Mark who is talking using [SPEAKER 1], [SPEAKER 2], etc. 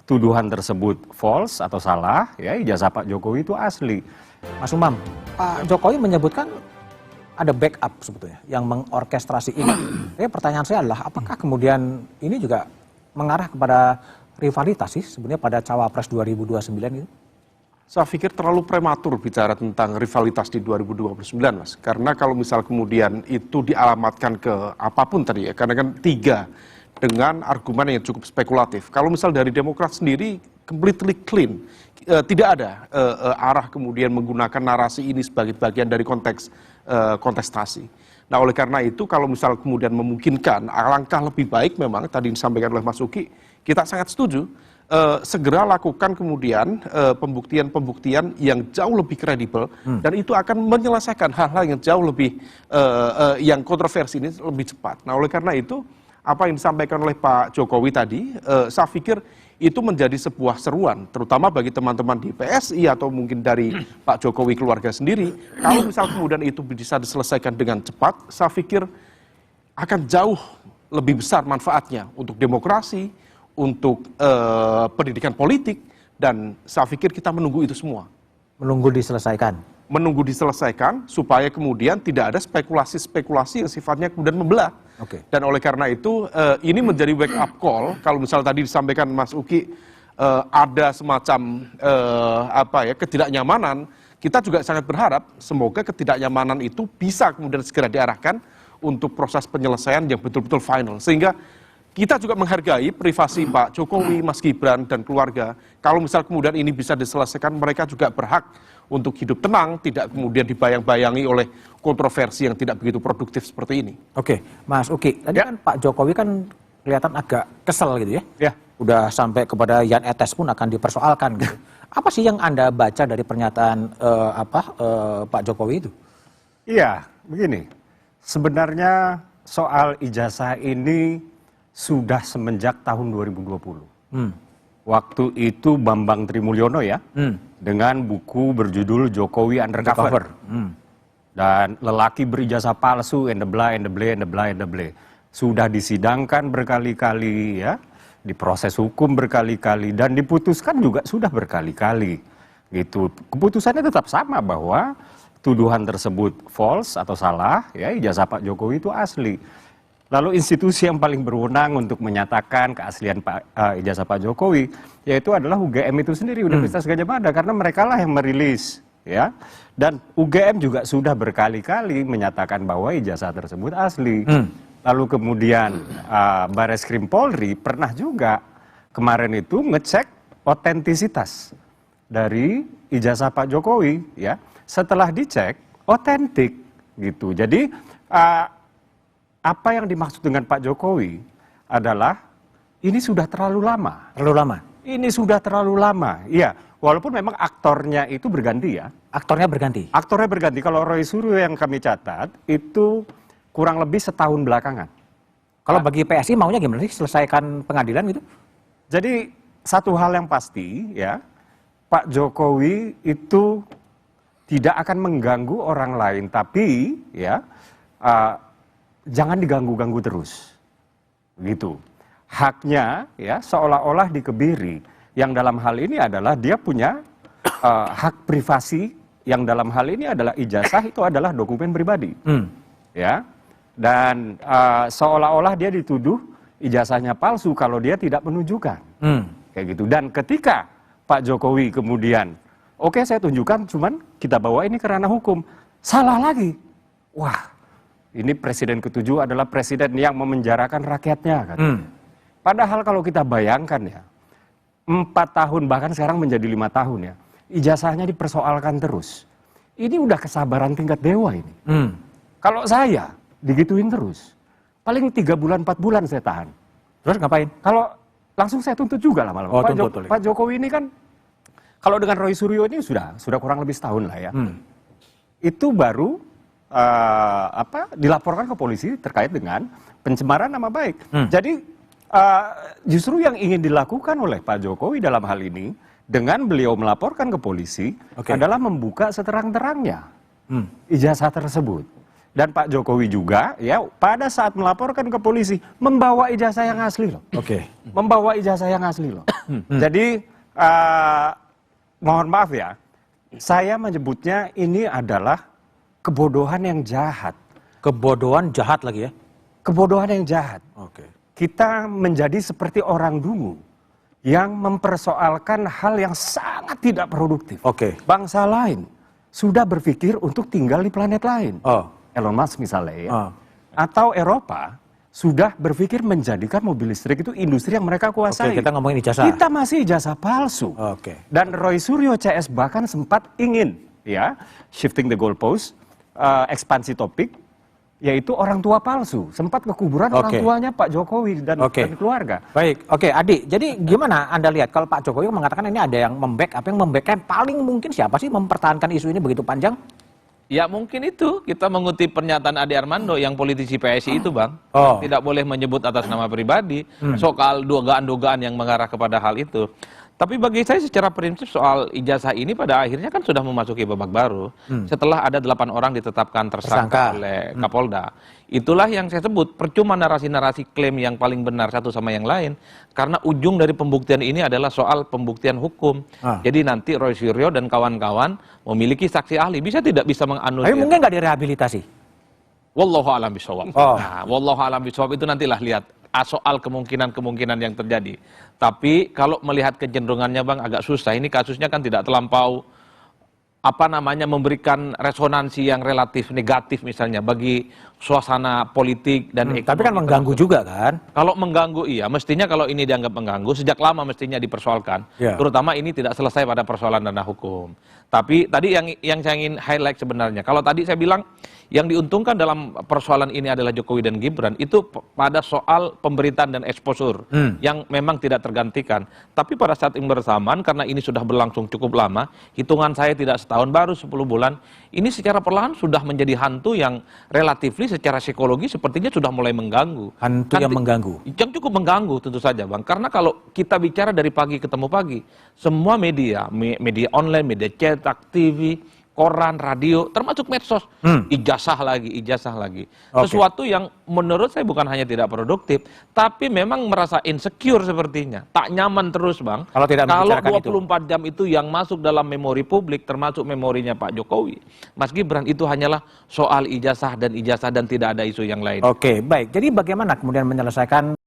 [SPEAKER 1] tuduhan tersebut false atau salah, ya ijazah Pak Jokowi itu asli.
[SPEAKER 2] Mas Umam, Pak Jokowi menyebutkan ada backup sebetulnya yang mengorkestrasi ini. Pertanyaan saya adalah apakah kemudian ini juga mengarah kepada rivalitas sih sebenarnya pada Cawapres 2029 itu?
[SPEAKER 3] Saya pikir terlalu prematur bicara tentang rivalitas di 2029, Mas. Karena kalau misal kemudian itu dialamatkan ke apapun tadi ya, karena kan tiga dengan argumen yang cukup spekulatif. Kalau misal dari Demokrat sendiri completely clean, tidak ada arah kemudian menggunakan narasi ini sebagai bagian dari konteks kontestasi. Nah oleh karena itu kalau misal kemudian memungkinkan, alangkah lebih baik memang tadi disampaikan oleh Mas Uki, kita sangat setuju. Segera lakukan kemudian pembuktian-pembuktian yang jauh lebih kredibel dan itu akan menyelesaikan hal-hal yang jauh lebih yang kontroversi ini lebih cepat. Nah oleh karena itu apa yang disampaikan oleh Pak Jokowi tadi saya pikir itu menjadi sebuah seruan terutama bagi teman-teman di PSI atau mungkin dari Pak Jokowi keluarga sendiri. Kalau misal kemudian itu bisa diselesaikan dengan cepat, saya pikir akan jauh lebih besar manfaatnya untuk demokrasi, untuk pendidikan politik, dan saya pikir kita menunggu itu semua.
[SPEAKER 2] Menunggu diselesaikan? Menunggu
[SPEAKER 3] diselesaikan supaya kemudian tidak ada spekulasi-spekulasi yang sifatnya kemudian membelah.
[SPEAKER 2] Okay.
[SPEAKER 3] Dan oleh karena itu ini menjadi wake up call, kalau misal tadi disampaikan Mas Uki ada semacam ketidaknyamanan, kita juga sangat berharap semoga ketidaknyamanan itu bisa kemudian segera diarahkan untuk proses penyelesaian yang betul-betul final. Sehingga kita juga menghargai privasi Pak Jokowi, Mas Gibran, dan keluarga. Kalau misal kemudian ini bisa diselesaikan, mereka juga berhak untuk hidup tenang, tidak kemudian dibayang-bayangi oleh kontroversi yang tidak begitu produktif seperti ini.
[SPEAKER 2] Oke, Mas Uki, tadi kan Pak Jokowi kan kelihatan agak kesel gitu ya?
[SPEAKER 3] Ya.
[SPEAKER 2] Udah sampai kepada Jan Etes pun akan dipersoalkan gitu. Apa sih yang Anda baca dari pernyataan Pak Jokowi itu?
[SPEAKER 1] Iya, begini. Sebenarnya soal ijazah ini sudah semenjak tahun 2020. Waktu itu Bambang Trimulyono ya, dengan buku berjudul Jokowi Undercover. Dan lelaki berijazah palsu, and the blah, and the blah, and the blah, and the blah. Sudah disidangkan berkali-kali ya, diproses hukum berkali-kali, dan diputuskan juga sudah berkali-kali. Gitu. Keputusannya tetap sama bahwa tuduhan tersebut false atau salah, ya ijazah Pak Jokowi itu asli. Lalu institusi yang paling berwenang untuk menyatakan keaslian ijazah Pak Jokowi yaitu adalah UGM itu sendiri, Universitas Gadjah Mada, karena mereka lah yang merilis, ya. Dan UGM juga sudah berkali-kali menyatakan bahwa ijazah tersebut asli. Lalu kemudian Barreskrim Polri pernah juga kemarin itu ngecek otentisitas dari ijazah Pak Jokowi, ya. Setelah dicek otentik, gitu. Jadi apa yang dimaksud dengan Pak Jokowi adalah ini sudah terlalu lama.
[SPEAKER 2] Terlalu lama?
[SPEAKER 1] Ini sudah terlalu lama, iya. Walaupun memang aktornya itu berganti ya.
[SPEAKER 2] Aktornya berganti? Aktornya berganti.
[SPEAKER 1] Kalau Roy Suryo yang kami catat itu kurang lebih setahun belakangan.
[SPEAKER 2] Kalau bagi PSI maunya gimana sih selesaikan pengadilan gitu?
[SPEAKER 1] Jadi satu hal yang pasti ya, Pak Jokowi itu tidak akan mengganggu orang lain, tapi ya jangan diganggu-ganggu terus, gitu. Haknya ya seolah-olah dikebiri. Yang dalam hal ini adalah dia punya hak privasi. Yang dalam hal ini adalah ijazah itu adalah dokumen pribadi, ya. Dan seolah-olah dia dituduh ijazahnya palsu kalau dia tidak menunjukkan, kayak gitu. Dan ketika Pak Jokowi kemudian, oke, saya tunjukkan, cuman kita bawa ini ke ranah hukum, salah lagi, wah. Ini presiden ke-7 adalah presiden yang memenjarakan rakyatnya. Kan? Padahal kalau kita bayangkan ya, 4 tahun bahkan sekarang menjadi 5 tahun ya, ijazahnya dipersoalkan terus. Ini udah kesabaran tingkat dewa ini. Kalau saya digituin terus, paling 3 bulan 4 bulan saya tahan.
[SPEAKER 2] Terus ngapain?
[SPEAKER 1] Kalau langsung saya tuntut juga lama-lama. Pak Jokowi ini kan, kalau dengan Roy Suryo ini sudah kurang lebih setahun lah ya. Itu baru dilaporkan ke polisi terkait dengan pencemaran nama baik. Jadi justru yang ingin dilakukan oleh Pak Jokowi dalam hal ini dengan beliau melaporkan ke polisi adalah membuka seterang-terangnya ijazah tersebut. Dan Pak Jokowi juga ya pada saat melaporkan ke polisi membawa ijazah yang asli loh.
[SPEAKER 2] Oke.
[SPEAKER 1] Membawa ijazah yang asli loh. Jadi mohon maaf ya, saya menyebutnya ini adalah kebodohan yang jahat.
[SPEAKER 2] Kebodohan jahat lagi ya?
[SPEAKER 1] Kebodohan yang jahat.
[SPEAKER 2] Oke.
[SPEAKER 1] Kita menjadi seperti orang dungu yang mempersoalkan hal yang sangat tidak produktif.
[SPEAKER 2] Oke.
[SPEAKER 1] Bangsa lain sudah berpikir untuk tinggal di planet lain.
[SPEAKER 2] Oh.
[SPEAKER 1] Elon Musk misalnya ya.
[SPEAKER 2] Oh.
[SPEAKER 1] Atau Eropa sudah berpikir menjadikan mobil listrik itu industri yang mereka kuasai.
[SPEAKER 2] Oke, kita ngomongin ijazah.
[SPEAKER 1] Kita masih ijazah palsu.
[SPEAKER 2] Oke.
[SPEAKER 1] Dan Roy Suryo CS bahkan sempat ingin ya shifting the goalpost, ekspansi topik, yaitu orang tua palsu. Sempat ke kuburan orang
[SPEAKER 2] Oke.
[SPEAKER 1] tuanya Pak Jokowi dan keluarga.
[SPEAKER 2] Baik, oke Adi. Jadi gimana Anda lihat kalau Pak Jokowi mengatakan ini ada yang membackup, yang membackup paling mungkin siapa sih mempertahankan isu ini begitu panjang?
[SPEAKER 4] Ya mungkin itu kita mengutip pernyataan Ade Armando yang politisi PSI itu Bang.
[SPEAKER 2] Oh.
[SPEAKER 4] Tidak boleh menyebut atas nama pribadi soal dugaan-dugaan yang mengarah kepada hal itu. Tapi bagi saya secara prinsip soal ijazah ini pada akhirnya kan sudah memasuki babak baru. Setelah ada 8 orang ditetapkan tersangka oleh Kapolda. Itulah yang saya sebut percuma narasi-narasi klaim yang paling benar satu sama yang lain. Karena ujung dari pembuktian ini adalah soal pembuktian hukum. Jadi nanti Roy Suryo dan kawan-kawan memiliki saksi ahli. Bisa tidak bisa menganulir.
[SPEAKER 2] Tapi mungkin nggak direhabilitasi?
[SPEAKER 4] Wallahu a'lam bishawab.
[SPEAKER 2] Oh.
[SPEAKER 4] Nah, wallahu a'lam bishawab itu nantilah lihat soal kemungkinan-kemungkinan yang terjadi. Tapi kalau melihat kecenderungannya Bang agak susah. Ini kasusnya kan tidak terlampau memberikan resonansi yang relatif negatif misalnya bagi suasana politik dan ekonomi.
[SPEAKER 2] Tapi kan mengganggu juga kan?
[SPEAKER 4] Kalau mengganggu iya, mestinya kalau ini dianggap mengganggu sejak lama mestinya dipersoalkan.
[SPEAKER 2] Ya.
[SPEAKER 4] Terutama ini tidak selesai pada persoalan dana hukum. Tapi tadi yang saya ingin highlight sebenarnya, kalau tadi saya bilang yang diuntungkan dalam persoalan ini adalah Jokowi dan Gibran itu pada soal pemberitaan dan exposure yang memang tidak tergantikan. Tapi pada saat yang bersamaan karena ini sudah berlangsung cukup lama, hitungan saya tidak setahun, baru 10 bulan, ini secara perlahan sudah menjadi hantu yang relatifly secara psikologi sepertinya sudah mulai mengganggu.
[SPEAKER 2] Hantu yang mengganggu?
[SPEAKER 4] Yang cukup mengganggu tentu saja Bang. Karena kalau kita bicara dari pagi ketemu pagi, semua media online, media cetak, TV, koran, radio, termasuk medsos, ijazah lagi. Sesuatu yang menurut saya bukan hanya tidak produktif, tapi memang merasa insecure sepertinya. Tak nyaman terus Bang.
[SPEAKER 2] Kalau tidak membicarakan
[SPEAKER 4] 24 jam itu yang masuk dalam memori publik, termasuk memorinya Pak Jokowi, Mas Gibran, itu hanyalah soal ijazah dan tidak ada isu yang lain.
[SPEAKER 2] Oke, baik. Jadi bagaimana kemudian menyelesaikan